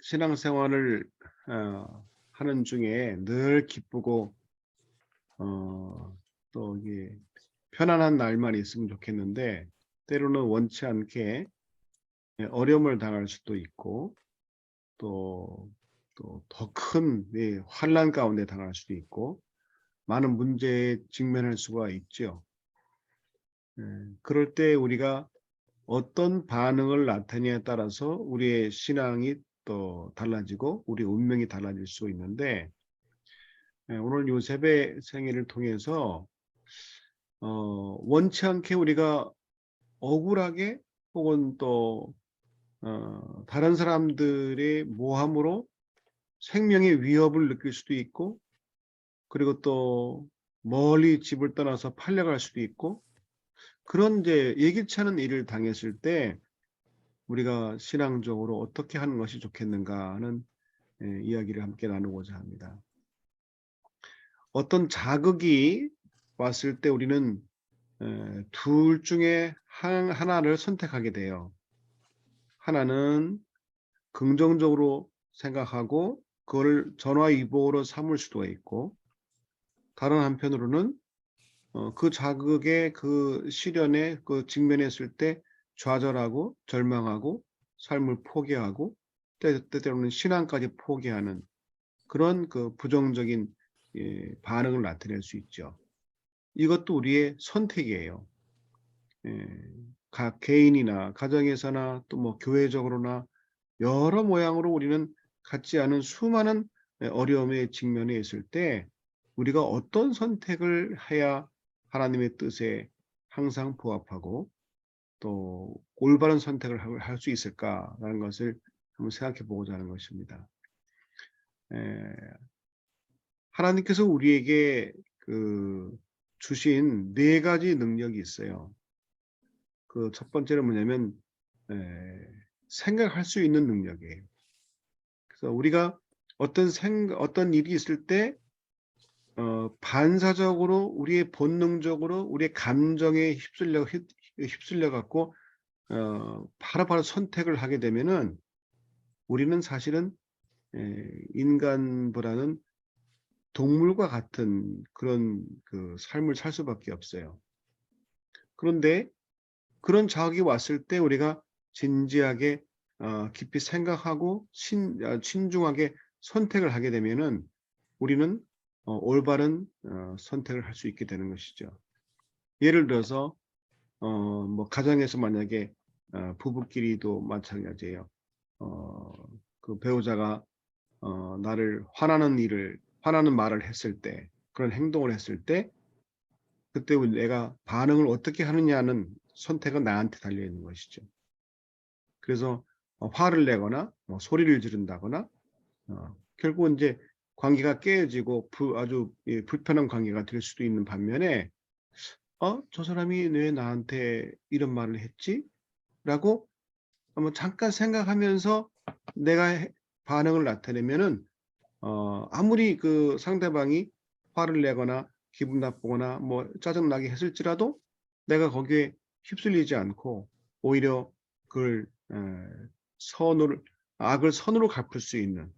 신앙생활을 하는 중에 늘 기쁘고 또 이게 편안한 날만 있으면 좋겠는데, 때로는 원치 않게 어려움을 당할 수도 있고, 또 더 큰 환난 가운데 당할 수도 있고, 많은 문제에 직면할 수가 있죠. 그럴 때 우리가 어떤 반응을 나타내냐에 따라서 우리의 신앙이 또 달라지고 우리 운명이 달라질 수 있는데, 오늘 요셉의 생애를 통해서 원치 않게 우리가 억울하게, 혹은 또 다른 사람들의 모함으로 생명의 위협을 느낄 수도 있고, 그리고 또 멀리 집을 떠나서 팔려갈 수도 있고, 그런 이제 예기치 않은 일을 당했을 때 우리가 신앙적으로 어떻게 하는 것이 좋겠는가 하는 이야기를 함께 나누고자 합니다. 어떤 자극이 왔을 때 우리는 둘 중에 하나를 선택하게 돼요. 하나는 긍정적으로 생각하고 그걸 전화위복으로 삼을 수도 있고, 다른 한편으로는 그 자극에, 그 시련에 직면했을 때 좌절하고 절망하고 삶을 포기하고 때때로는 신앙까지 포기하는 그런 부정적인 반응을 나타낼 수 있죠. 이것도 우리의 선택이에요. 각 개인이나 가정에서나 또 뭐 교회적으로나 여러 모양으로 우리는 갖지 않은 수많은 어려움에 직면해 있을 때 우리가 어떤 선택을 해야 하나님의 뜻에 항상 부합하고 또 올바른 선택을 할 수 있을까라는 것을 한번 생각해 보고자 하는 것입니다. 하나님께서 우리에게 주신 4가지 능력이 있어요. 그 첫 번째는 뭐냐면 생각할 수 있는 능력이에요. 그래서 우리가 어떤 일이 있을 때 반사적으로 우리의 본능적으로 우리의 감정에 휩쓸려 갖고 바로바로 선택을 하게 되면은 우리는 사실은 인간보다는 동물과 같은 그런 삶을 살 수밖에 없어요. 그런데 그런 자극이 왔을 때 우리가 진지하게 깊이 생각하고 신중하게 선택을 하게 되면은 우리는 올바른 선택을 할 수 있게 되는 것이죠. 예를 들어서 뭐 가정에서 만약에 부부끼리도 마찬가지예요. 그 배우자가 나를 화나는 말을 했을 때, 그런 행동을 했을 때, 그때 내가 반응을 어떻게 하느냐는 선택은 나한테 달려 있는 것이죠. 그래서 화를 내거나 뭐 소리를 지른다거나 결국은 이제 관계가 깨어지고 아주 불편한 관계가 될 수도 있는 반면에 저 사람이 왜 나한테 이런 말을 했지? 라고 한번 잠깐 생각하면서 내가 반응을 나타내면은 아무리 그 상대방이 화를 내거나 기분 나쁘거나 뭐 짜증나게 했을지라도 내가 거기에 휩쓸리지 않고 오히려 그걸 악을 선으로 갚을 수 있는,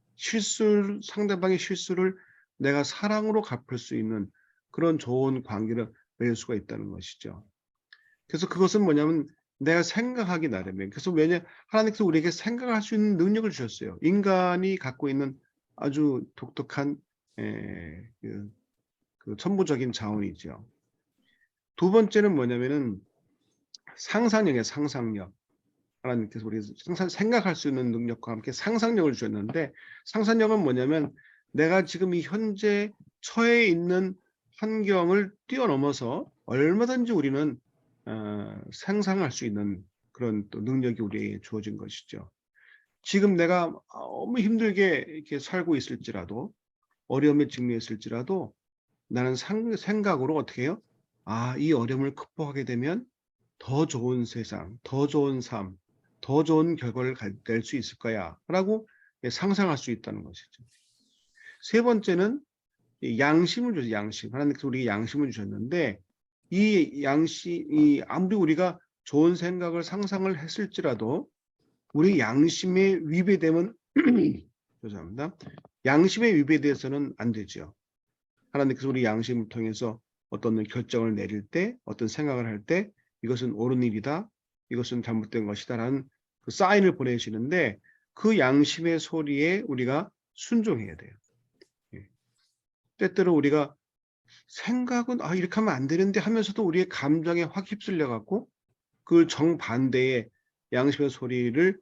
상대방의 실수를 내가 사랑으로 갚을 수 있는 그런 좋은 관계를 맺을 수가 있다는 것이죠. 그래서 그것은 뭐냐면 내가 생각하기 나름이에요. 그래서 하나님께서 우리에게 생각할 수 있는 능력을 주셨어요. 인간이 갖고 있는 아주 독특한 천부적인 자원이죠. 두 번째는 뭐냐면은 상상력이에요. 상상력. 하나님께서 우리에게 생각할 수 있는 능력과 함께 상상력을 주셨는데, 상상력은 뭐냐면 내가 지금 이 현재 처해 있는 환경을 뛰어넘어서 얼마든지 우리는 상상할 수 있는 그런 또 능력이 우리에게 주어진 것이죠. 지금 내가 너무 힘들게 이렇게 살고 있을지라도, 어려움에 직면했을지라도 나는 생각으로 어떻게 해요? 이 어려움을 극복하게 되면 더 좋은 세상, 더 좋은 삶, 더 좋은 결과를 낼 수 있을 거야 라고 상상할 수 있다는 것이죠. 세 번째는 양심을 주세요. 양심. 하나님께서 우리에게 양심을 주셨는데, 아무리 우리가 좋은 생각을 상상을 했을지라도 우리 양심에 위배되면 죄송합니다. 양심의 위배돼서는 안 되죠. 하나님께서 우리 양심을 통해서 어떤 결정을 내릴 때, 어떤 생각을 할 때 이것은 옳은 일이다, 이것은 잘못된 것이다라는 그 사인을 보내시는데 그 양심의 소리에 우리가 순종해야 돼요. 예. 때때로 우리가 생각은 이렇게 하면 안 되는데 하면서도 우리의 감정에 확 휩쓸려 갖고 그 정반대의 양심의 소리를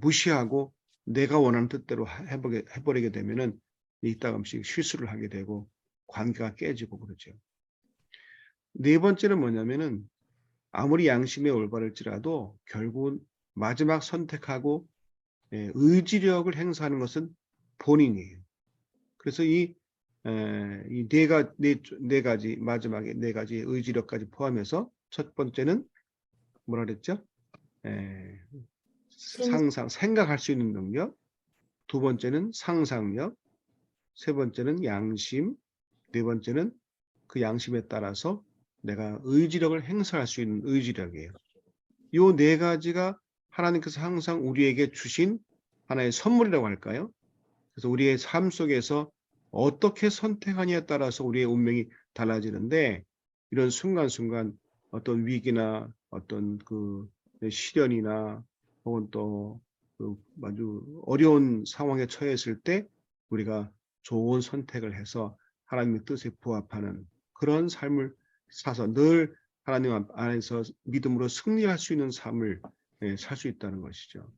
무시하고 내가 원하는 뜻대로 해버리게 되면은 이따금씩 실수를 하게 되고 관계가 깨지고 그러죠. 네 번째는 뭐냐면은 아무리 양심이 올바를지라도 결국은 마지막 선택하고 의지력을 행사하는 것은 본인이에요. 그래서 이 네 가지 마지막에 네 가지 의지력까지 포함해서 첫 번째는 뭐라 그랬죠? 생각할 수 있는 능력, 두 번째는 상상력, 세 번째는 양심, 네 번째는 그 양심에 따라서 내가 의지력을 행사할 수 있는 의지력이에요. 이 네 가지가 하나님께서 항상 우리에게 주신 하나의 선물이라고 할까요? 그래서 우리의 삶 속에서 어떻게 선택하냐에 따라서 우리의 운명이 달라지는데 이런 순간순간 어떤 위기나 어떤 그 시련이나 혹은 또 그 아주 어려운 상황에 처했을 때 우리가 좋은 선택을 해서 하나님의 뜻에 부합하는 그런 삶을 사서 늘 하나님 안에서 믿음으로 승리할 수 있는 삶을 살 수 있다는 것이죠.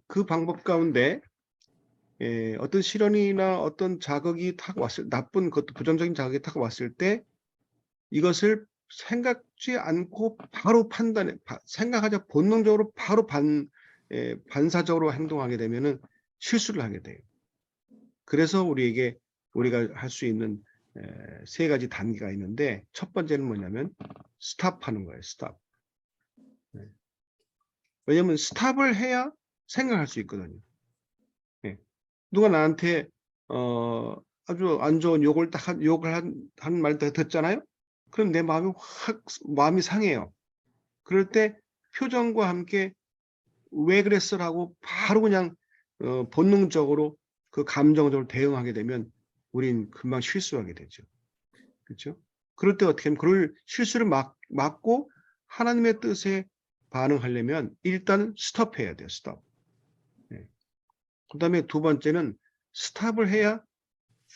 그 방법 가운데 어떤 시련이나 어떤 자극이 탁 왔을 나쁜 것도 부정적인 자극이 탁 왔을 때 이것을 생각지 않고 바로 생각하자 본능적으로 바로 반사적으로 행동하게 되면은 실수를 하게 돼요. 그래서 우리가 할 수 있는 세 가지 단계가 있는데 첫 번째는 뭐냐면 스탑하는 거예요. 스탑. 왜냐하면 스탑을 해야 생각할 수 있거든요. 누가 나한테 아주 안 좋은 욕을 한 말 듣잖아요. 그럼 내 마음이 상해요. 그럴 때 표정과 함께 왜 그랬어라고 바로 그냥 본능적으로 그 감정적으로 대응하게 되면 우린 금방 실수하게 되죠. 그렇죠? 그럴 때 어떻게 하면 그걸 실수를 막고 하나님의 뜻에 반응하려면 일단 스톱해야 돼요. 스톱. 네. 그다음에 두 번째는 스탑을 해야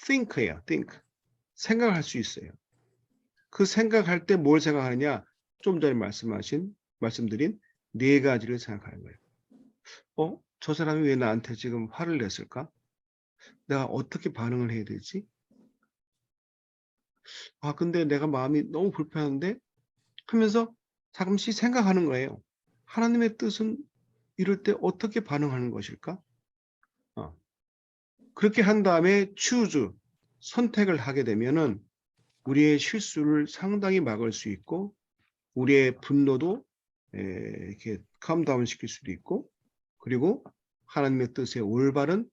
think예요. think. 생각할 수 있어요. 그 생각할 때 뭘 생각하느냐? 좀 전에 말씀드린 네 가지를 생각하는 거예요. 저 사람이 왜 나한테 지금 화를 냈을까? 내가 어떻게 반응을 해야 되지? 근데 내가 마음이 너무 불편한데? 하면서 잠시 생각하는 거예요. 하나님의 뜻은 이럴 때 어떻게 반응하는 것일까? 그렇게 한 다음에 choose, 선택을 하게 되면은 우리의 실수를 상당히 막을 수 있고 우리의 분노도 이렇게 캄다운 시킬 수도 있고 그리고 하나님의 뜻에 올바른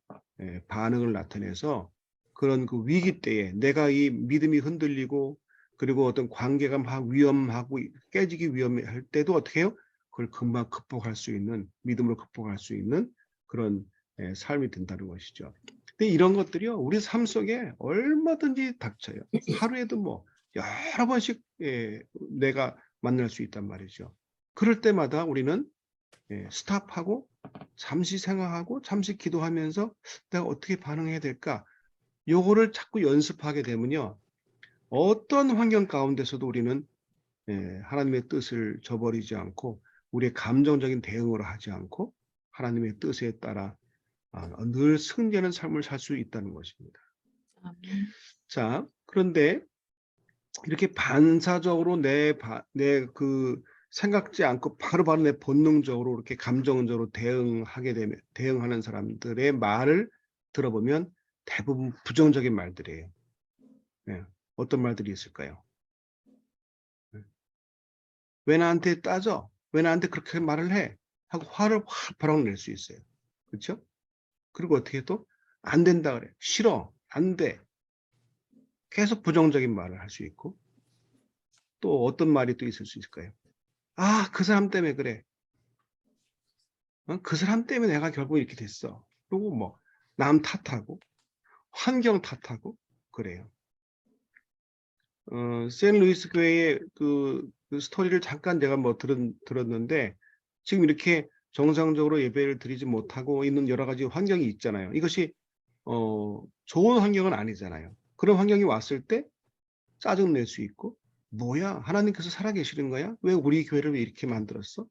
반응을 나타내서 그런 그 위기 때에 내가 이 믿음이 흔들리고 그리고 어떤 관계가 막 위험하고 깨지기 위험할 때도 어떻게 해요? 그걸 금방 극복할 수 있는 믿음으로 극복할 수 있는 그런 삶이 된다는 것이죠. 근데 이런 것들이요 우리 삶 속에 얼마든지 닥쳐요. 하루에도 뭐 여러 번씩 내가 만날 수 있단 말이죠. 그럴 때마다 우리는 스탑하고 잠시 생각하고 잠시 기도하면서 내가 어떻게 반응해야 될까? 요거를 자꾸 연습하게 되면요. 어떤 환경 가운데서도 우리는 하나님의 뜻을 저버리지 않고 우리의 감정적인 대응으로 하지 않고 하나님의 뜻에 따라 늘 승리하는 삶을 살 수 있다는 것입니다. 자, 그런데 이렇게 반사적으로 내 생각지 않고 바로바로 내 본능적으로 이렇게 감정적으로 대응하는 사람들의 말을 들어보면 대부분 부정적인 말들이에요. 네. 어떤 말들이 있을까요? 네. 왜 나한테 따져? 왜 나한테 그렇게 말을 해? 하고 화를 확 바로 낼 수 있어요. 그렇죠? 그리고 어떻게 또 안 된다 그래. 싫어. 안 돼. 계속 부정적인 말을 할 수 있고 또 어떤 말이 또 있을 수 있을까요? 그 사람 때문에 그래. 그 사람 때문에 내가 결국 이렇게 됐어. 그리고 뭐 남 탓하고 환경 탓하고 그래요. 샌루이스 교회의 그 스토리를 잠깐 제가 뭐 들었는데 지금 이렇게 정상적으로 예배를 드리지 못하고 있는 여러 가지 환경이 있잖아요. 이것이 좋은 환경은 아니잖아요. 그런 환경이 왔을 때 짜증 낼 수 있고, 뭐야, 하나님께서 살아계시는 거야? 왜 우리 교회를 왜 이렇게 만들었어?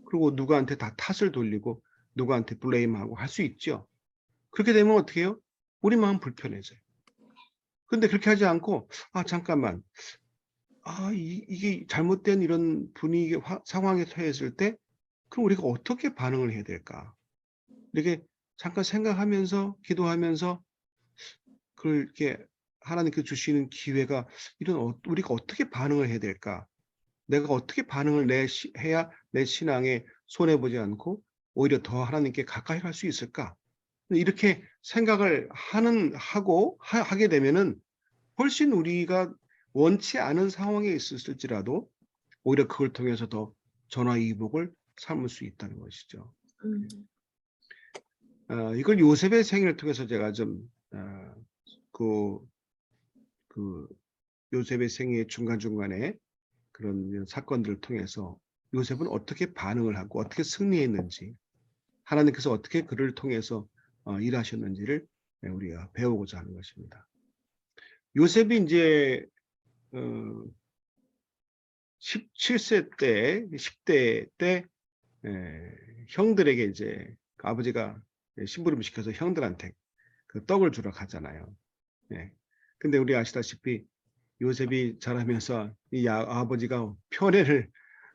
그리고 누구한테 다 탓을 돌리고 누구한테 블레임하고 할 수 있죠. 그렇게 되면 어떻게 해요? 우리 마음 불편해져요. 근데 그렇게 하지 않고, 잠깐만, 이게 잘못된 이런 분위기 상황에 처했을 때 그럼 우리가 어떻게 반응을 해야 될까? 이렇게 잠깐 생각하면서 기도하면서 그렇게 하나님께서 주시는 기회가 이런 우리가 어떻게 반응을 해야 될까? 내가 어떻게 반응을 해야 내 신앙에 손해보지 않고 오히려 더 하나님께 가까이 갈 수 있을까? 이렇게 생각을 하게 되면은 훨씬 우리가 원치 않은 상황에 있었을지라도 오히려 그걸 통해서 더 전화위복을 삼을 수 있다는 것이죠. 음. 이걸 요셉의 생애를 통해서 제가 좀 그 요셉의 생애 중간중간에 그런 사건들을 통해서 요셉은 어떻게 반응을 하고 어떻게 승리했는지, 하나님께서 어떻게 그를 통해서 일하셨는지를 우리가 배우고자 하는 것입니다. 요셉이 이제 17세 때, 10대 때 형들에게 이제 아버지가 심부름 시켜서 형들한테 그 떡을 주러 가잖아요. 근데 우리 아시다시피 요셉이 자라면서 이 아버지가 편애를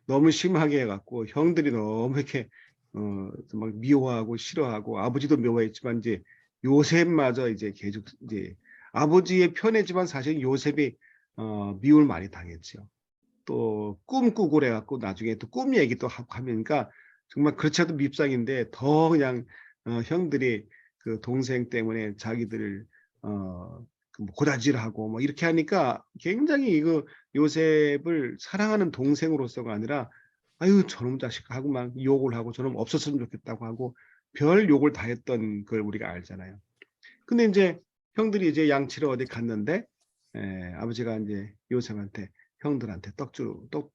너무 심하게 해갖고 형들이 너무 이렇게 막 미워하고 싫어하고, 아버지도 미워했지만 이제 요셉마저 이제 계속 이제 아버지의 편애지만 사실 요셉이 미움을 많이 당했죠. 또 꿈 꾸고 그래갖고 나중에 또 꿈 얘기도 하니까 정말 그렇지 않아도 밉상인데 더 그냥 형들이 그 동생 때문에 자기들을 뭐 고다질하고 뭐 이렇게 하니까 굉장히 이거 요셉을 사랑하는 동생으로서가 아니라 아유 저놈 자식 하고 막 욕을 하고 저놈 없었으면 좋겠다고 하고 별 욕을 다 했던 걸 우리가 알잖아요. 근데 이제 형들이 이제 양치러 어디 갔는데 아버지가 이제 요셉한테 형들한테 떡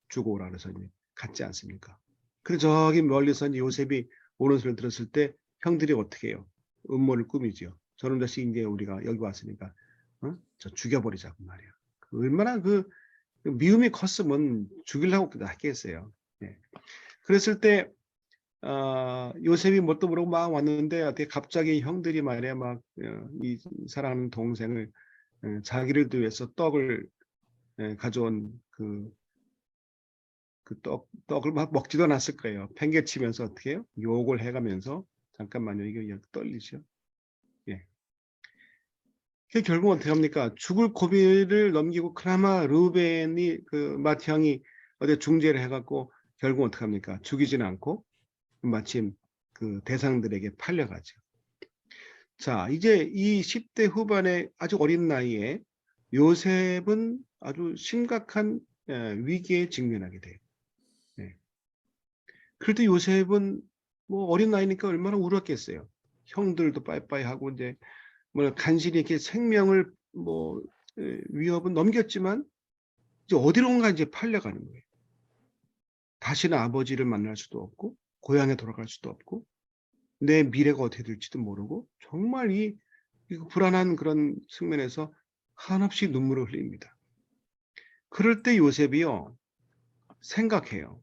주고 오라 그래서 이제 갔지 않습니까? 그래서 저기 멀리서 이제 요셉이 오는 소리를 들었을 때 형들이 어떻게 해요? 음모를 꾸미죠. 저놈 자식 이제 우리가 여기 왔으니까 저 죽여버리자고 말이야. 얼마나 그 미움이 컸으면 죽이려고 했겠어요. 그랬을 때 요셉이 뭣도 모르고 막 왔는데 어떻게 갑자기 형들이 말이야 막 이 사랑하는 동생을 자기를 위해서 떡을 가져온 떡을 막 먹지도 않았을 거예요. 팽개치면서 어떻게 해요? 욕을 해가면서 잠깐만요. 이게 떨리죠. 예. 결국 어떻게 합니까? 죽을 고비를 넘기고 그나마 르우벤이 그 맏형이 어디 중재를 해갖고 결국 어떻게 합니까? 죽이지는 않고 마침 그 대상들에게 팔려가죠. 자, 이제 이 10대 후반의 아주 어린 나이에 요셉은 아주 심각한 위기에 직면하게 돼요. 그럴 때 요셉은 뭐 어린 나이니까 얼마나 울었겠어요. 형들도 빠이빠이 하고 이제 뭐 간신히 이렇게 생명을 뭐 위협은 넘겼지만 이제 어디론가 이제 팔려가는 거예요. 다시는 아버지를 만날 수도 없고 고향에 돌아갈 수도 없고 내 미래가 어떻게 될지도 모르고 정말 이 불안한 그런 측면에서 한없이 눈물을 흘립니다. 그럴 때 요셉이요 생각해요.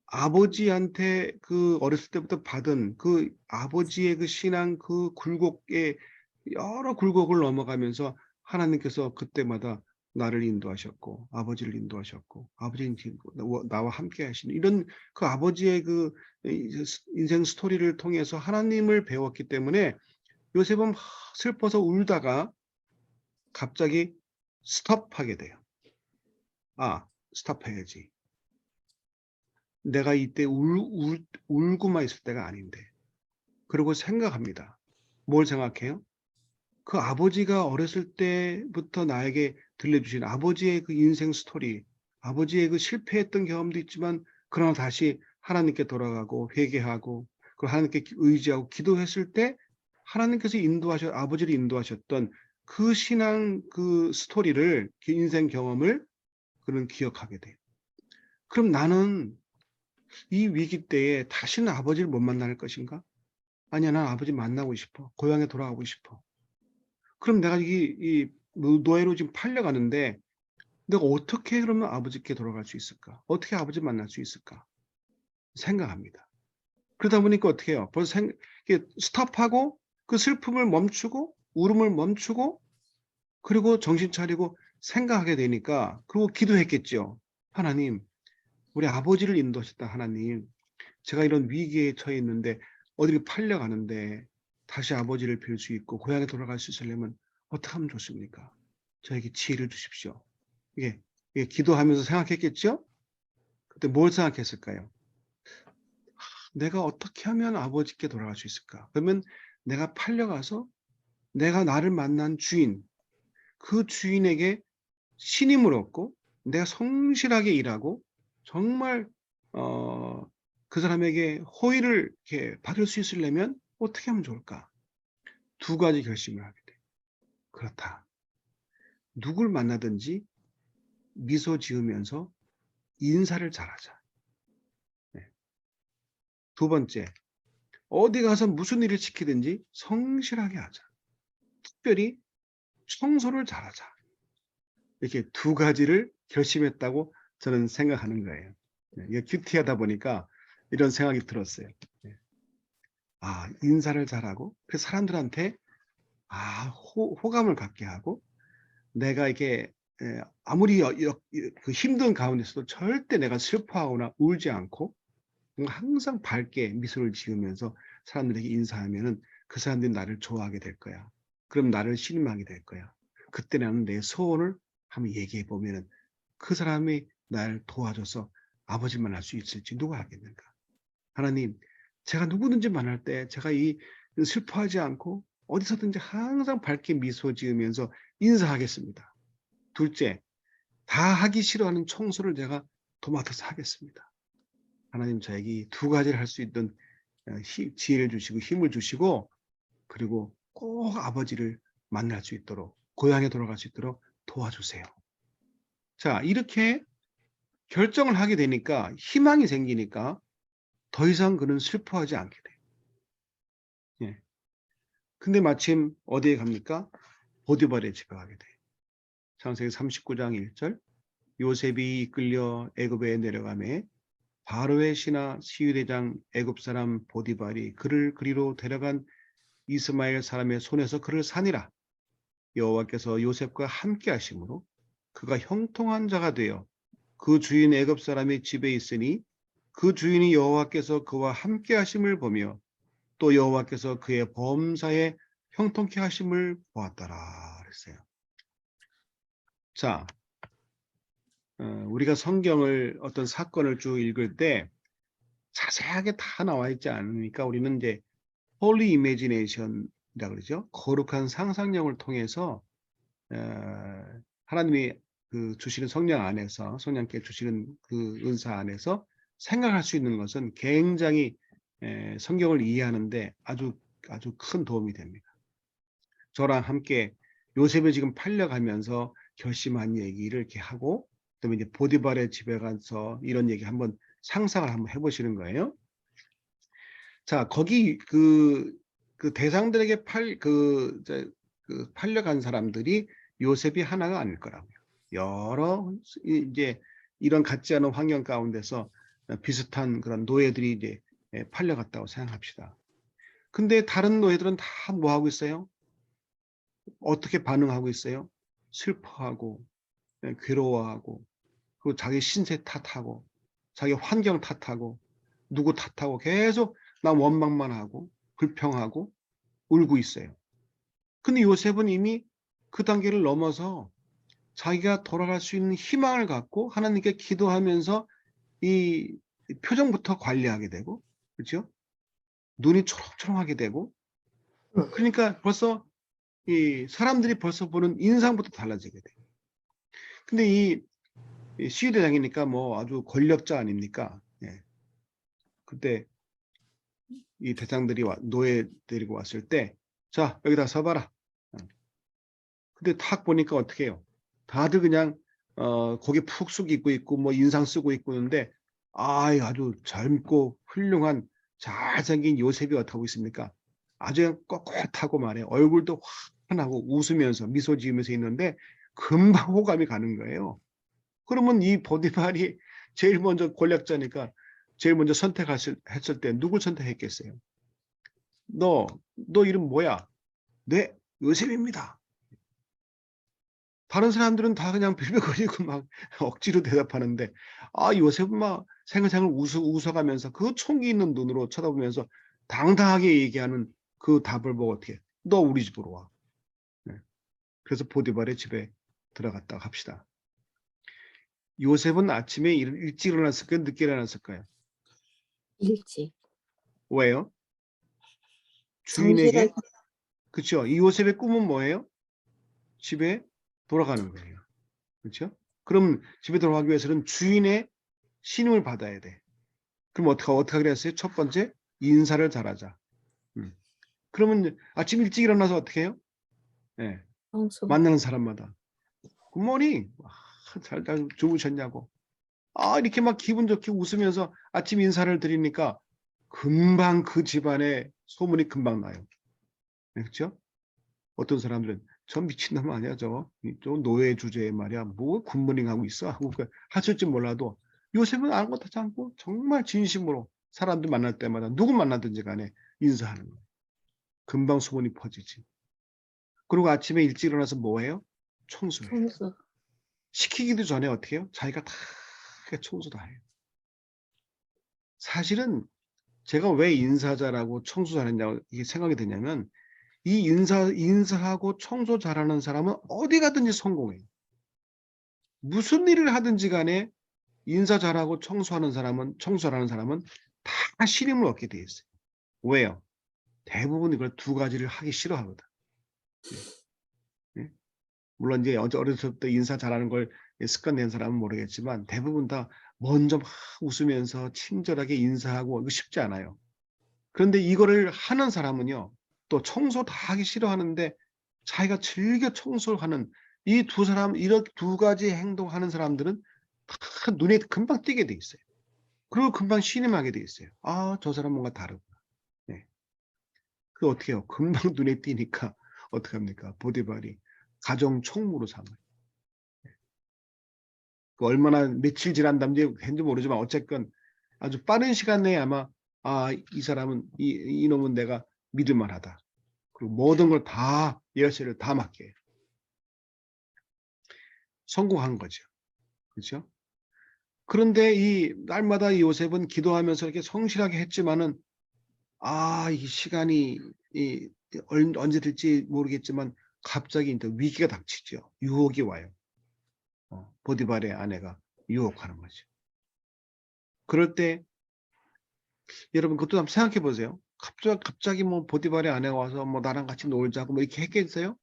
아버지한테 그 어렸을 때부터 받은 그 아버지의 그 신앙 그 굴곡에 여러 굴곡을 넘어가면서 하나님께서 그때마다 나를 인도하셨고 아버지를 인도하셨고 아버지는 나와 함께 하시는 이런 그 아버지의 그 인생 스토리를 통해서 하나님을 배웠기 때문에 요셉은 막 슬퍼서 울다가 갑자기 스톱하게 돼요. 스톱해야지. 내가 이때 울고만 있을 때가 아닌데. 그리고 생각합니다. 뭘 생각해요? 그 아버지가 어렸을 때부터 나에게 들려주신 아버지의 그 인생 스토리, 아버지의 그 실패했던 경험도 있지만 그러나 다시 하나님께 돌아가고 회개하고 그 하나님께 의지하고 기도했을 때 하나님께서 아버지를 인도하셨던 그 신앙 그 스토리를 그 인생 경험을 그는 기억하게 돼요. 그럼 나는 이 위기 때에 다시는 아버지를 못 만날 것인가? 아니야, 난 아버지 만나고 싶어. 고향에 돌아가고 싶어. 그럼 내가 이 노예로 지금 팔려가는데 내가 어떻게 그러면 아버지께 돌아갈 수 있을까? 어떻게 아버지 만날 수 있을까? 생각합니다. 그러다 보니까 어떻게 해요? 벌써 스톱하고 그 슬픔을 멈추고 울음을 멈추고 그리고 정신 차리고 생각하게 되니까 그리고 기도했겠죠. 하나님, 우리 아버지를 인도하셨다. 하나님, 제가 이런 위기에 처해 있는데 어디를 팔려가는데 다시 아버지를 뵐 수 있고 고향에 돌아갈 수 있으려면 어떻게 하면 좋습니까? 저에게 지혜를 주십시오. 이게 기도하면서 생각했겠죠? 그때 뭘 생각했을까요? 내가 어떻게 하면 아버지께 돌아갈 수 있을까? 그러면 내가 팔려가서 내가 나를 만난 주인, 그 주인에게 신임을 얻고 내가 성실하게 일하고 정말 그 사람에게 호의를 이렇게 받을 수 있으려면 어떻게 하면 좋을까? 두 가지 결심을 하게 돼. 그렇다. 누굴 만나든지 미소 지으면서 인사를 잘하자. 네. 두 번째, 어디 가서 무슨 일을 시키든지 성실하게 하자. 특별히 청소를 잘하자. 이렇게 두 가지를 결심했다고 저는 생각하는 거예요. 네, 이게 큐티하다 보니까 이런 생각이 들었어요. 네. 인사를 잘하고 그 사람들한테 호감을 갖게 하고 내가 이게 아무리 그 힘든 가운데서도 절대 내가 슬퍼하거나 울지 않고 항상 밝게 미소를 지으면서 사람들에게 인사하면은 그 사람들이 나를 좋아하게 될 거야. 그럼 나를 신임하게 될 거야. 그때 나는 내 소원을 한번 얘기해 보면은 그 사람이 날 도와줘서 아버지 만날 수 있을지 누가 알겠는가. 하나님, 제가 누구든지 만날 때 제가 슬퍼하지 않고 어디서든지 항상 밝게 미소 지으면서 인사하겠습니다. 둘째, 다 하기 싫어하는 청소를 제가 도맡아서 하겠습니다. 하나님, 저에게 두 가지를 할 수 있는 지혜를 주시고 힘을 주시고 그리고 꼭 아버지를 만날 수 있도록 고향에 돌아갈 수 있도록 도와주세요. 자, 이렇게 결정을 하게 되니까 희망이 생기니까 더 이상 그는 슬퍼하지 않게 돼요. 예. 근데 마침 어디에 갑니까? 보디발의 집에 가게 돼요. 창세기 39장 1절 요셉이 이끌려 애굽에 내려가매 바로의 신하 시위대장 애굽 사람 보디발이 그를 그리로 데려간 이스마엘 사람의 손에서 그를 사니라. 여호와께서 요셉과 함께 하심으로 그가 형통한 자가 되어 그 주인 애굽 사람의 집에 있으니 그 주인이 여호와께서 그와 함께 하심을 보며 또 여호와께서 그의 범사에 형통케 하심을 보았더라 그랬어요. 자, 우리가 성경을 어떤 사건을 쭉 읽을 때 자세하게 다 나와 있지 않으니까 우리는 이제 holy imagination이라고 그러죠. 거룩한 상상력을 통해서 하나님이 그 주시는 성령 안에서 성령께 주시는 그 은사 안에서 생각할 수 있는 것은 굉장히 성경을 이해하는데 아주 큰 도움이 됩니다. 저랑 함께 요셉이 지금 팔려가면서 결심한 얘기를 이렇게 하고 그다음에 이제 보디발의 집에 가서 이런 얘기 한번 상상을 한번 해보시는 거예요. 자, 거기 그 대상들에게 팔려간 사람들이 요셉이 하나가 아닐 거라고요. 여러 이제 이런 같지 않은 환경 가운데서 비슷한 그런 노예들이 이제 팔려갔다고 생각합시다. 근데 다른 노예들은 다 뭐 하고 있어요? 어떻게 반응하고 있어요? 슬퍼하고 괴로워하고 그리고 자기 신세 탓하고 자기 환경 탓하고 누구 탓하고 계속 나 원망만 하고 불평하고 울고 있어요. 근데 요셉은 이미 그 단계를 넘어서 자기가 돌아갈 수 있는 희망을 갖고 하나님께 기도하면서 이 표정부터 관리하게 되고 그렇죠? 눈이 초롱초롱하게 되고 그러니까 벌써 이 사람들이 벌써 보는 인상부터 달라지게 돼요. 근데 이 시위대장이니까 뭐 아주 권력자 아닙니까? 예. 그때 이 대장들이 노예 데리고 왔을 때, 자, 여기다 서봐라. 근데 탁 보니까 어떻게 해요? 다들 그냥 고개 푹 숙이고 있고 뭐 인상 쓰고 있고 있는데, 아주 젊고 훌륭한 잘생긴 요셉이 어떻게 하고 있습니까? 아주 그냥 꼿꼿하고 말이에요. 얼굴도 환하고 웃으면서 미소 지으면서 있는데 금방 호감이 가는 거예요. 그러면 이 보디발이 제일 먼저 권력자니까 제일 먼저 했을 때 누굴 선택했겠어요? 너 이름 뭐야? 네, 요셉입니다. 다른 사람들은 다 그냥 빌빌거리고 막 억지로 대답하는데, 요셉은 막 생글생글 웃어가면서 그 총기 있는 눈으로 쳐다보면서 당당하게 얘기하는 그 답을 보고 어떻게 해? 너 우리 집으로 와. 네. 그래서 보디발의 집에 들어갔다 합시다. 요셉은 아침에 일찍 일어났을까요? 늦게 일어났을까요? 일찍. 왜요? 성실하게. 주인에게, 그렇죠? 이 요셉의 꿈은 뭐예요? 집에 돌아가는 거예요. 그렇죠? 그럼 집에 돌아가기 위해서는 주인의 신임을 받아야 돼. 그럼 어떻게 그랬어요? 첫 번째, 인사를 잘하자. 그러면 아침 일찍 일어나서 어떻게 해요? 네, 청소. 만나는 사람마다 굿모닝, 잘 주무셨냐고. 이렇게 막 기분 좋게 웃으면서 아침 인사를 드리니까 금방 그 집안에 소문이 금방 나요. 네, 그렇죠? 어떤 사람들은 저 미친놈 아니야 저 노예 주제에 말이야 뭐 굿모닝 하고 있어 하고 하실지 몰라도 요셉은 아무것도 하지 않고 정말 진심으로 사람들 만날 때마다 누구 만나든지 간에 인사하는 거예요. 금방 소문이 퍼지지. 그리고 아침에 일찍 일어나서 뭐 해요? 청소해요. 청소. 시키기도 전에 어떻게 해요? 자기가 다 청소 다 해요. 사실은 제가 왜 인사 잘하고 청소 잘했냐고 이게 생각이 드냐면 이 인사하고 청소 잘하는 사람은 어디 가든지 성공해요. 무슨 일을 하든지 간에 인사 잘하고 청소하는 사람은 다 신임을 얻게 돼 있어요. 왜요? 대부분 이걸 두 가지를 하기 싫어하거든. 네? 물론 이제 어렸을 때 인사 잘하는 걸 습관 낸 사람은 모르겠지만 대부분 다 먼저 막 웃으면서 친절하게 인사하고 이거 쉽지 않아요. 그런데 이거를 하는 사람은요. 또 청소 다 하기 싫어하는데 자기가 즐겨 청소를 하는 이 이렇게 두 가지 행동하는 사람들은 다 눈에 금방 띄게 돼 있어요. 그리고 금방 신임하게 돼 있어요. 저 사람 뭔가 다르구나. 네. 그 어떻게 해요? 금방 눈에 띄니까 어떡합니까? 보디발이 가정 총무로 삼아요. 그 얼마나 며칠 지난 다음에 했는지 모르지만 어쨌건 아주 빠른 시간 내에 아마 이 사람은 이놈은 내가 믿을 만하다. 그리고 모든 걸 다 열쇠를 다 맡게 해요. 성공한 거죠. 그렇죠? 그런데 이 날마다 이 요셉은 기도하면서 이렇게 성실하게 했지만은 이 시간이 언제 될지 모르겠지만 갑자기 이제 위기가 닥치죠. 유혹이 와요. 보디발의 아내가 유혹하는 거죠. 그럴 때 여러분 그것도 한번 생각해 보세요. 갑자기 뭐 보디발의 아내가 와서 뭐 나랑 같이 놀자고 뭐 이렇게 했겠어요?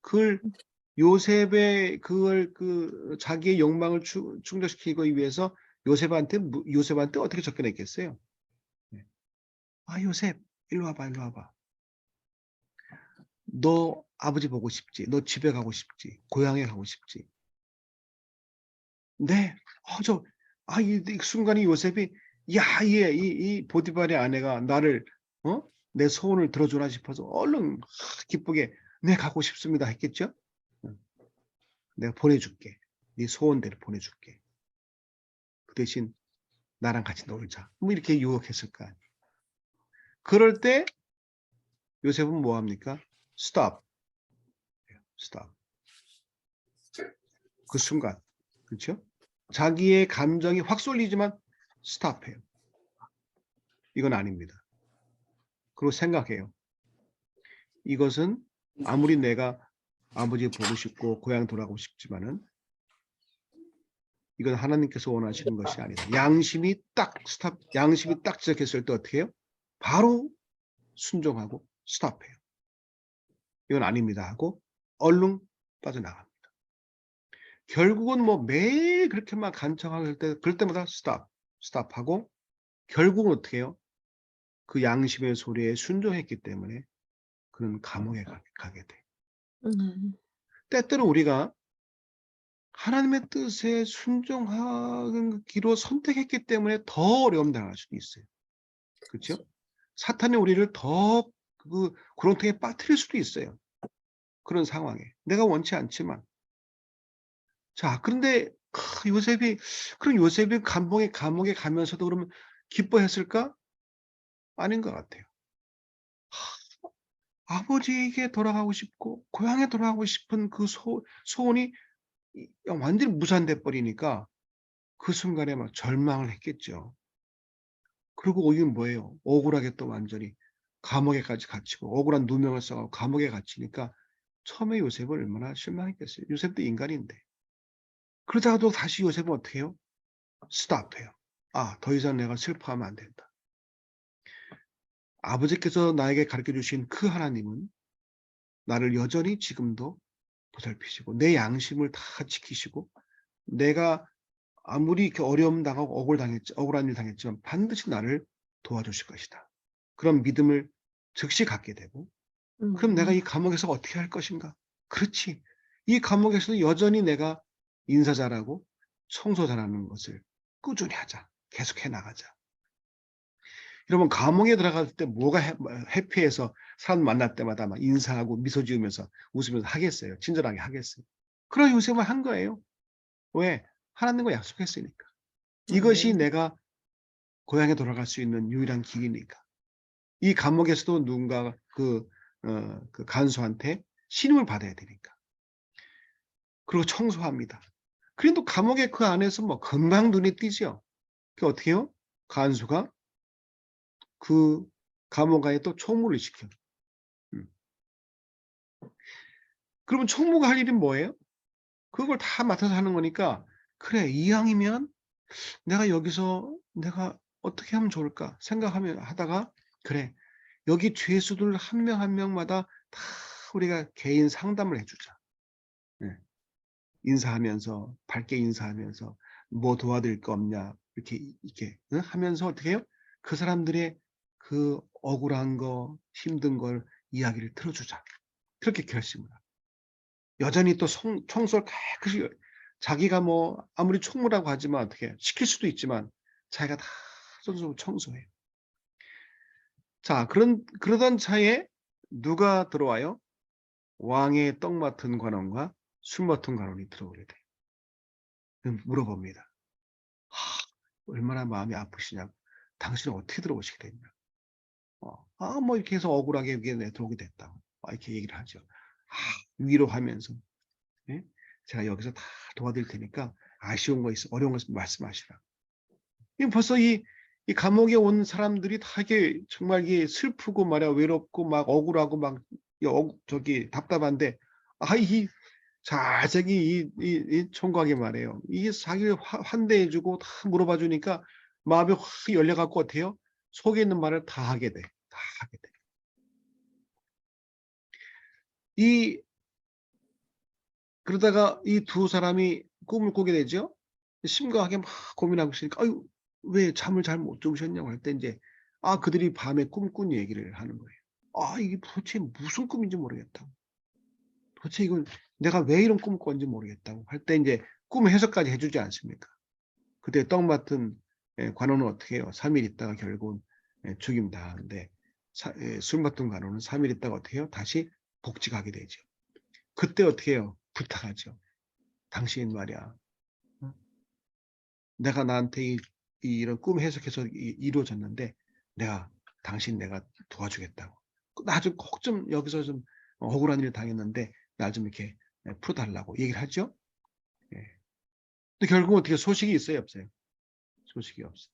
그걸 요셉의 자기의 욕망을 충족시키기 위해서 요셉한테 어떻게 접근했겠어요? 네. 요셉, 일로 와봐, 일로 와봐. 너 아버지 보고 싶지? 너 집에 가고 싶지? 고향에 가고 싶지? 네. 이 순간에 요셉이 이 보디발의 아내가 나를 내 소원을 들어주나 싶어서 얼른 기쁘게 네 가고 싶습니다 했겠죠? 내가 보내줄게. 네 소원대로 보내줄게. 그 대신 나랑 같이 놀자. 뭐 이렇게 유혹했을 거 아니에요. 그럴 때 요셉은 뭐 합니까? 스톱. 스톱. 그 순간. 그렇죠? 자기의 감정이 확 쏠리지만 스톱해요. 이건 아닙니다. 그리고 생각해요. 이것은 아무리 내가 아버지 보고 싶고 고향 돌아가고 싶지만은 이건 하나님께서 원하시는 것이 아니다. 양심이 딱 지적했을 때 어떻게 해요? 바로 순종하고 스톱해요. 이건 아닙니다 하고 얼른 빠져나갑니다. 결국은 뭐 매일 그렇게 막 간청할 때 그럴 때마다 스톱하고 결국은 어떻게 해요? 그 양심의 소리에 순종했기 때문에 그는 감옥에 가게 돼. 네. 때때로 우리가 하나님의 뜻에 순종하기로 선택했기 때문에 더 어려움 당할 수도 있어요. 그렇죠? 그렇죠. 사탄이 우리를 더 그 구렁텅이에 빠뜨릴 수도 있어요. 그런 상황에. 내가 원치 않지만. 자, 그런데 요셉이 감옥에 가면서도 그러면 기뻐했을까? 아닌 것 같아요. 아버지에게 돌아가고 싶고 고향에 돌아가고 싶은 그 소원이 완전히 무산돼 버리니까 그 순간에 막 절망을 했겠죠. 그리고 오히려 뭐예요? 억울하게 또 완전히 감옥에까지 갇히고 억울한 누명을 써 갖고 감옥에 갇히니까 처음에 요셉은 얼마나 실망했겠어요. 요셉도 인간인데. 그러다가도 다시 요셉은 어떻게 해요? 스톱해요. '아 더 이상 내가 슬퍼하면 안 된다.' 아버지께서 나에게 가르쳐 주신 그 하나님은 나를 여전히 지금도 보살피시고 내 양심을 다 지키시고 내가 아무리 이렇게 어려움 당하고 억울한 일 당했지만 반드시 나를 도와주실 것이다. 그런 믿음을 즉시 갖게 되고 그럼 내가 이 음. 감옥에서 어떻게 할 것인가? 그렇지. 이 감옥에서도 여전히 내가 인사 잘하고 청소 잘하는 것을 꾸준히 하자. 계속해 나가자. 여러분 감옥에 들어갈 때 뭐가 해피해서 사람 만날 때마다 막 인사하고 미소 지으면서 웃으면서 하겠어요. 친절하게 하겠어요. 그런 요셉은 한 거예요. 왜? 하나님과 약속했으니까. 이것이 네. 내가 고향에 돌아갈 수 있는 유일한 길이니까. 이 감옥에서도 누군가 그 간수한테 신임을 받아야 되니까. 그리고 청소합니다. 그래도 감옥의 그 안에서 뭐 금방 눈에 띄죠. 그 어떻게 해요? 간수가 그 감옥 안에 또 총무를 시켜요. 음. 그러면 총무가 할 일은 뭐예요? 그걸 다 맡아서 하는 거니까 '그래 이왕이면 내가 여기서 내가 어떻게 하면 좋을까?' 하다가 '그래 여기 죄수들 한 명 한 명마다 다 우리가 개인 상담을 해 주자.' 예. 인사하면서 밝게 인사하면서 "뭐 도와드릴 거 없냐." 이렇게 하면서 어떻게 해요? 그 사람들의 그 억울한 거 힘든 걸 이야기를 들어 주자. 그렇게 결심을 합니다. 여전히 또 청소를 깨끗이 자기가 뭐 아무리 총무라고 하지만 어떻게 해요? 시킬 수도 있지만 자기가 다 손수 청소해요. 자 그러던 차에 누가 들어와요? 왕의 떡 맡은 관원과 술 맡은 관원이 들어오게 돼요. 그럼 물어봅니다. 얼마나 마음이 아프시냐고. "당신은 어떻게 들어오시게 됐냐?" 뭐 이렇게 해서 억울하게 이게 내 들어오게 됐다고. 이렇게 얘기를 하죠. 위로하면서 예? "제가 여기서 다 도와드릴 테니까 아쉬운 거 어려운 거 있으면 말씀하시라." 이 벌써 이 감옥에 온 사람들이 다 이게 정말 이게 슬프고 말이야 외롭고 막 억울하고 막 저기 답답한데 이 자세히 이 총각이 말이에요. 이게 자기를 환대해 주고 다 물어봐 주니까 마음이 확 열려 갖고 어때요? 속에 있는 말을 다 하게 돼. 다 하게 돼. 이 그러다가 이 두 사람이 꿈을 꾸게 되죠. 심각하게 막 고민하고 있으니까 "아유 왜 잠을 잘 못 주무셨냐."고 할 때 인제 그들이 밤에 꿈 꾼 얘기를 하는 거예요. 이게 도대체 무슨 꿈인지 모르겠다고. 도대체 이걸 내가 왜 이런 꿈을 꿨는지 모르겠다고 할 때 인제 꿈 해석까지 해 주지 않습니까? 그때 떡 맡은 관원은 어떻게 해요? 3일 있다가 결국은 죽임당하는데 술 맡은 관원은 3일 있다가 어떻게 해요? 다시 복직하게 되죠. 그때 어떻게 해요? 부탁하죠. "당신 말이야. 어 내가 나한테 이런 꿈 해석해서 이루어졌는데 내가 도와주겠다고. 나 좀 꼭 좀 여기서 좀 억울한 일을 당했는데 나 좀 이렇게 풀어 달라고." 얘기를 하죠. 예. 근데 결국은 어떻게 소식이 있어요, 없어요? 소식이 없어요.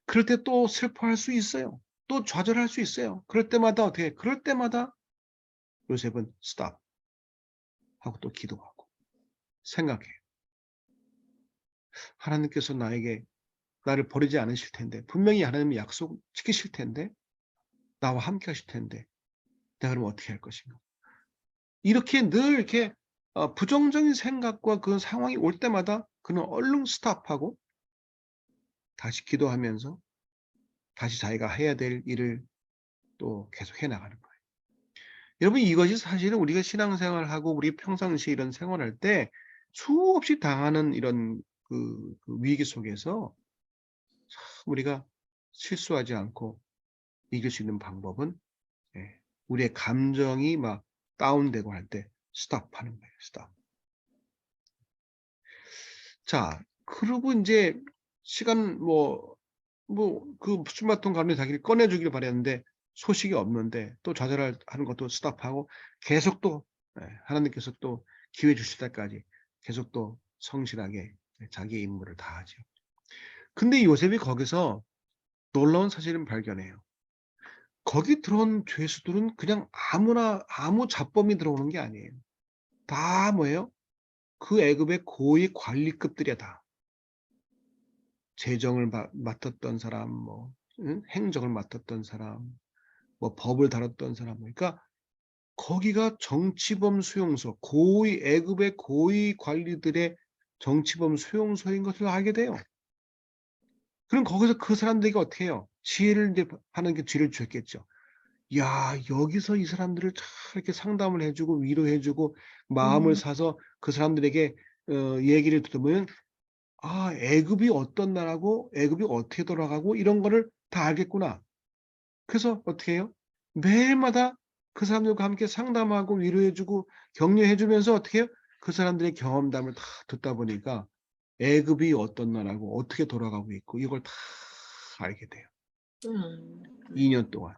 그럴 때 또 슬퍼할 수 있어요. 또 좌절할 수 있어요. 그럴 때마다 요셉은 스톱 하고 또 기도하고 생각해요. 하나님께서 나를 버리지 않으실 텐데 분명히 하나님은 약속 지키실 텐데 나와 함께 하실 텐데 내가 그러면 어떻게 할 것인가. 이렇게 늘 이렇게 부정적인 생각과 그 상황이 올 때마다 그는 얼른 스톱하고 다시 기도하면서 다시 자기가 해야 될 일을 또 계속 해나가는 거예요. 여러분 이것이 사실은 우리가 신앙생활하고 우리 평상시에 이런 생활할 때 수없이 당하는 이런 그 위기 속에서 우리가 실수하지 않고 이길 수 있는 방법은 우리의 감정이 막 다운되고 할 때 스톱하는 거예요. 스톱. 자, 그리고 이제 시간 그 스마트폰 가면 자기를 꺼내주길 바랬는데 소식이 없는데 또 좌절하는 것도 스톱하고 계속 또 하나님께서 또 기회 주실 때까지 계속 또 성실하게 자기의 임무를 다하죠. 근데 요셉이 거기서 놀라운 사실을 발견해요. 거기 들어온 죄수들은 그냥 아무나 아무 잡범이 들어오는 게 아니에요. 다 뭐예요? 그 애굽의 고위 관리급들이야 다. 재정을 맡았던 사람, 행정을 맡았던 사람, 법을 다뤘던 사람. 그러니까 거기가 정치범 수용소, 애굽의 고위 관리들의 정치범 수용소인 것을 알게 돼요. 그럼 거기서 그 사람들에게 어떻게 해요? 지혜를 이제 하는 게 지혜를 주었겠죠. 야, 여기서 이 사람들을 잘 이렇게 상담을 해주고 위로해주고 마음을 사서 그 사람들에게 얘기를 들으면 애굽이 어떤 나라고 애굽이 어떻게 돌아가고 이런 거를 다 알겠구나. 그래서 어떻게 해요? 매일마다 그 사람들과 함께 상담하고 위로해주고 격려해주면서 어떻게 해요? 그 사람들의 경험담을 다 듣다 보니까 애굽이 어떤 나라고 어떻게 돌아가고 있고 이걸 다 알게 돼요. 2년 동안.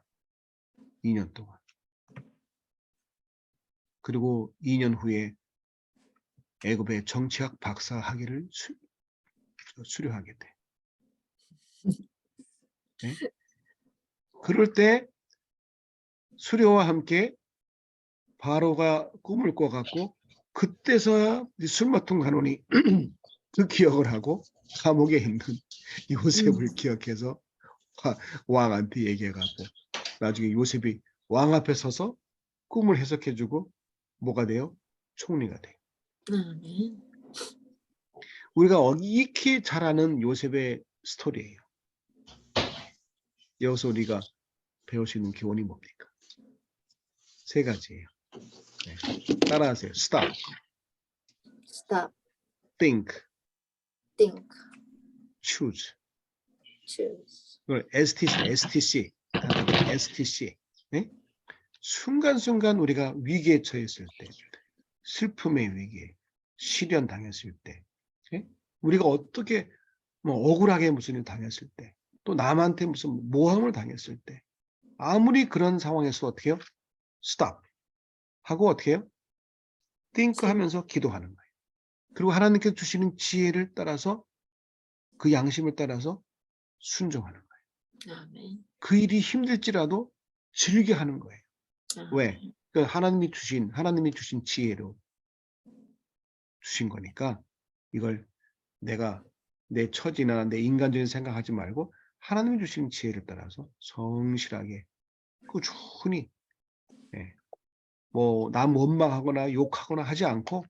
2년 동안. 그리고 2년 후에 애굽의 정치학 박사 학위를 수료하게 돼. 네? 그럴 때 수료와 함께 바로가 꿈을 꿔갖고 그때서야 술맛통 간원이 그 기억을 하고 감옥에 있는 요셉을 기억해서 왕한테 얘기해갖고 나중에 요셉이 왕 앞에 서서 꿈을 해석해주고 뭐가 돼요? 총리가 돼요. 우리가 익히 잘 아는 요셉의 스토리예요. 여기서 우리가 배울 수 있는 교훈이 뭡니까? 3가지예요. 네. 따라하세요. Stop, Stop, think, think, choose. choose. 이걸 STC. 네? 순간순간 우리가 위기에 처했을 때, 슬픔의 위기에 시련 당했을 때, 네? 우리가 어떻게 억울하게 무슨 일 당했을 때, 또 남한테 무슨 모함을 당했을 때, 아무리 그런 상황에서 어떻게 해요? Stop 하고 어떻게 해요? think 하면서 기도하는 거예요. 그리고 하나님께서 주시는 지혜를 따라서 그 양심을 따라서 순종하는 거예요. 아멘. 그 일이 힘들지라도 즐겨 하는 거예요. 왜? 그 하나님이 주신 지혜로 주신 거니까 이걸 내가 내 처지나 내 인간적인 생각하지 말고 하나님이 주신 지혜를 따라서 성실하게 꾸준히 남 원망하거나 욕하거나 하지 않고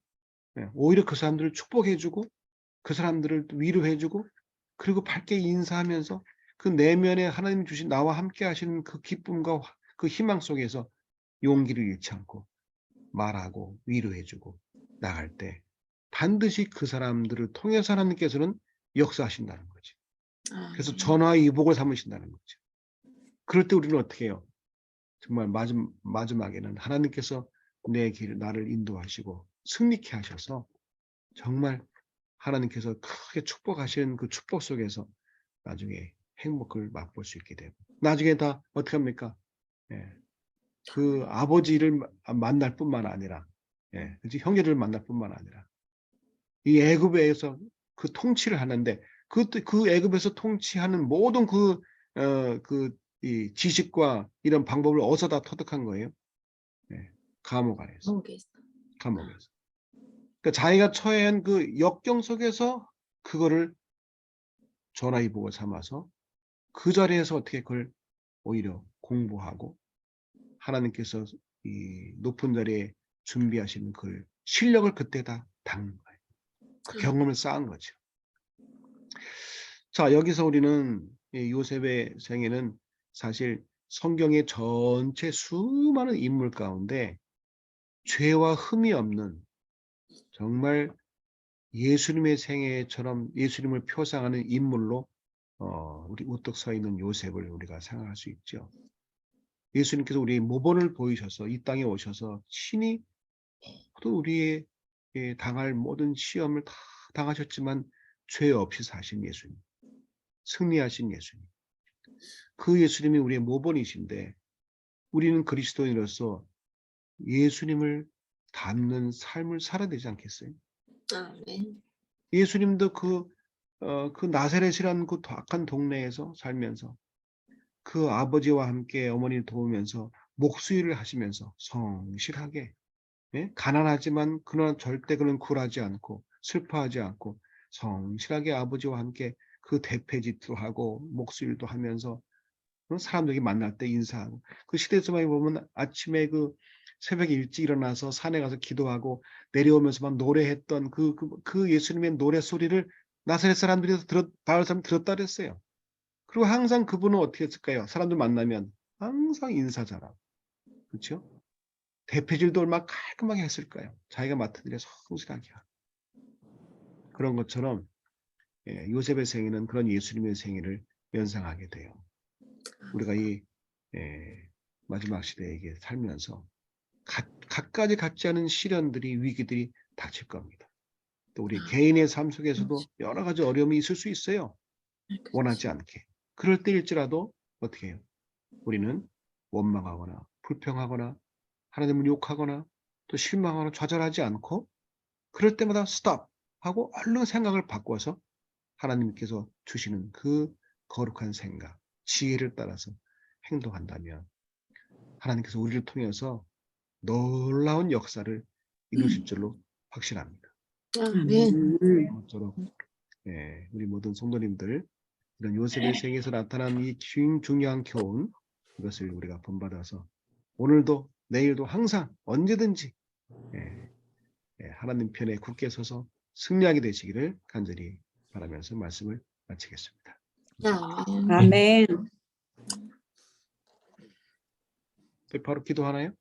오히려 그 사람들을 축복해주고 그 사람들을 위로해주고 그리고 밝게 인사하면서 그 내면에 하나님이 주신 나와 함께 하시는 그 기쁨과 그 희망 속에서 용기를 잃지 않고 말하고 위로해주고 나갈 때 반드시 그 사람들을 통해서 하나님께서는 역사하신다는 거지. 그래서 전화위복을 삼으신다는 거죠. 그럴 때 우리는 어떻게 해요? 정말 마지막에는 하나님께서 내 길을 나를 인도하시고 승리케 하셔서 정말 하나님께서 크게 축복하시는 그 축복 속에서 나중에 행복을 맛볼 수 있게 되고 나중에 다 어떻게 합니까? 그 아버지를 만날 뿐만 아니라 형제를 만날 뿐만 아니라 이 애굽에서 그 통치를 하는데 그 애굽에서 통치하는 모든 이 지식과 이런 방법을 어디서 다 터득한 거예요? 감옥 안에서. 감옥에서. 그러니까 자기가 처한 그 역경 속에서 그거를 전화위복을 삼아서 그 자리에서 어떻게 그걸 오히려 공부하고 하나님께서 이 높은 자리에 준비하시는 그 실력을 그때 다 닦는 거예요. 그 경험을 쌓은 거죠. 자, 여기서 우리는 이 요셉의 생애는 사실 성경의 전체 수많은 인물 가운데 죄와 흠이 없는 정말 예수님의 생애처럼 예수님을 표상하는 인물로 우리 우뚝 서 있는 요셉을 우리가 생각할 수 있죠. 예수님께서 우리의 모본을 보이셔서 이 땅에 오셔서 친히 또 우리의 당할 모든 시험을 다 당하셨지만 죄 없이 사신 예수님, 승리하신 예수님. 그 예수님이 우리의 모본이신데 우리는 그리스도인으로서 예수님을 닮는 삶을 살아야 되지 않겠어요? 아멘. 예수님도 그 나사렛이라는 그 악한 동네에서 살면서 그 아버지와 함께 어머니를 도우면서 목수일을 하시면서 성실하게, 예? 가난하지만 그러나 절대 그는 굴하지 않고 슬퍼하지 않고 성실하게 아버지와 함께 그 대패짓도 하고 목수일도 하면서 사람들이 만날 때 인사하고, 그 시대에서만 보면 아침에 그 새벽에 일찍 일어나서 산에 가서 기도하고 내려오면서 막 노래했던 그 예수님의 노래 소리를 나사렛 사람들이 마을 사람 들었다 그랬어요. 그리고 항상 그분은 어떻게 했을까요? 사람들 만나면 항상 인사 잘하고, 그렇죠? 대패질도 얼마나 깔끔하게 했을까요? 자기가 맡은 일에 성실하게 하고. 그런 것처럼 요셉의 생애는 그런 예수님의 생애를 연상하게 돼요. 우리가 이 마지막 시대에 살면서 갖가지 같지 않은 시련들이, 위기들이 닥칠 겁니다. 또 우리 개인의 삶 속에서도 여러 가지 어려움이 있을 수 있어요. 원하지 않게. 그럴 때일지라도 어떻게 해요? 우리는 원망하거나 불평하거나 하나님을 욕하거나 또 실망하거나 좌절하지 않고, 그럴 때마다 스톱 하고 얼른 생각을 바꿔서 하나님께서 주시는 그 거룩한 생각, 지혜를 따라서 행동한다면 하나님께서 우리를 통해서 놀라운 역사를 이루실 줄로 확신합니다. 아멘. 아무쪼록 우리 모든 성도님들, 이런 요셉의 생에서 나타난 이 중요한 교훈, 이것을 우리가 본받아서 오늘도 내일도 항상 언제든지 하나님 편에 굳게 서서 승리하게 되시기를 간절히 바라면서 말씀을 마치겠습니다. 아멘. 아멘. 바로 기도하나요?